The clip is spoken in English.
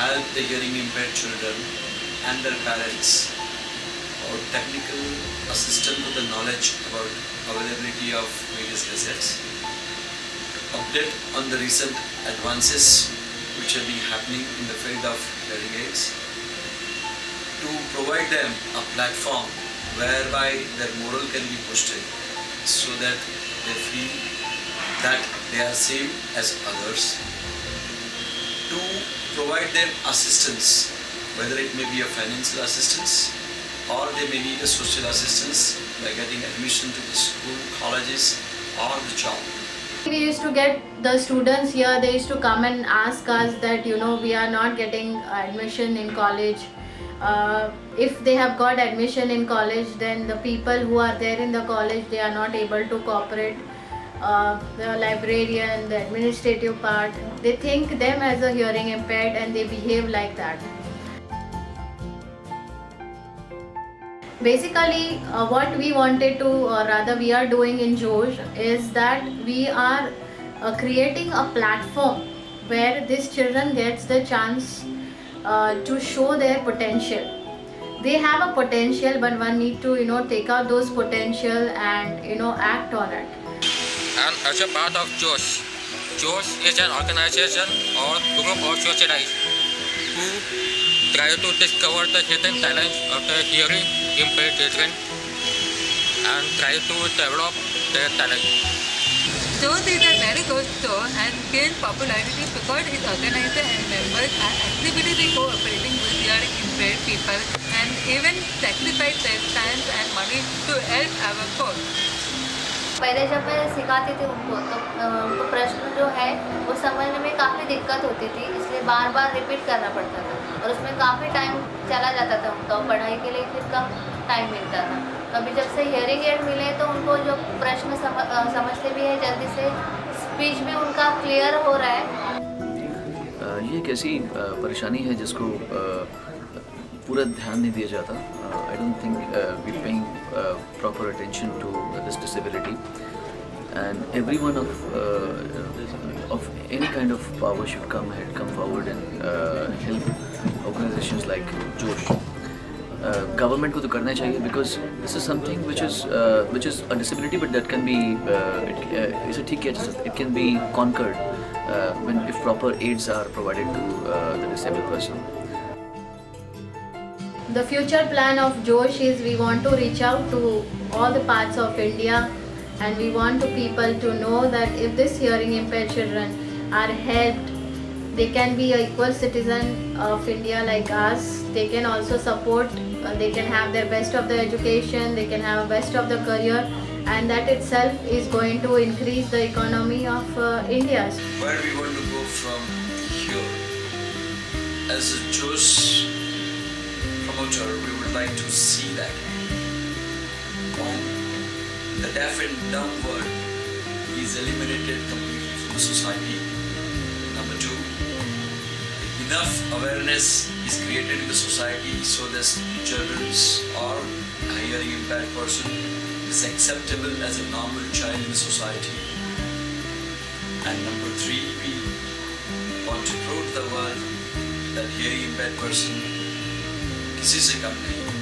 help the hearing impaired children and their parents, or technical assistance with the knowledge about availability of various gadgets, update on the recent advances which are being happening in the field of hearing aids, to provide them a platform whereby their moral can be boosted so that they feel that they are same as others, to provide them assistance, whether it may be a financial assistance or they may need a social assistance by getting admission to the school, colleges or the job. We used to get the students here, they used to come and ask us that we are not getting admission in college. If they have got admission in college, then the people who are there in the college, they are not able to cooperate. The librarian, the administrative part, they think them as a hearing impaired and they behave like that. Basically, what we wanted to, or rather we are doing in Josh, is that we are creating a platform where these children gets the chance to show their potential. They have a potential, but one need to take out those potential and act on it. And as a part of Josh, Josh is an organization or group of socialites who try to discover the hidden talents of the hearing impaired children and try to develop their talent. Josh is a very good show and gained popularity because its organizer and members are actively cooperating with hearing impaired people and even sacrifice their time and money to help our cause. पहले जब मैं सिखाती थी उनको तो उनको प्रश्न जो है वो समझने में काफ़ी दिक्कत होती थी, इसलिए बार बार रिपीट करना पड़ता था और उसमें काफ़ी टाइम चला जाता था उनका, पढ़ाई के लिए फिर कम टाइम मिलता था। तो अभी जब से हियरिंग एड मिले तो उनको जो प्रश्न समझते भी है जल्दी से, स्पीच भी उनका क्लियर हो रहा है। ये एक ऐसी परेशानी है जिसको पूरा ध्यान नहीं दिया जाता। I don't think we're paying proper attention to this disability, and everyone of any kind of power should come forward and help organizations like Josh. Government को तो करना चाहिए because this is something which is a disability, but that can be it can be conquered if proper aids are provided to the disabled person. The future plan of Josh is we want to reach out to all the parts of India and we want people to know that if these hearing impaired children are helped, they can be an equal citizen of India like us. They can also support, they can have their best of the education, they can have best of the career, and that itself is going to increase the economy of India. Where we want to go from here, as a Josh promoter, we would like to see that one, the deaf and dumb word is eliminated completely from the society. Number two, enough awareness is created in the society so that children's or a hearing impaired person is acceptable as a normal child in the society. And number three, we want to prove to the world that hearing impaired person किसी से कम नहीं।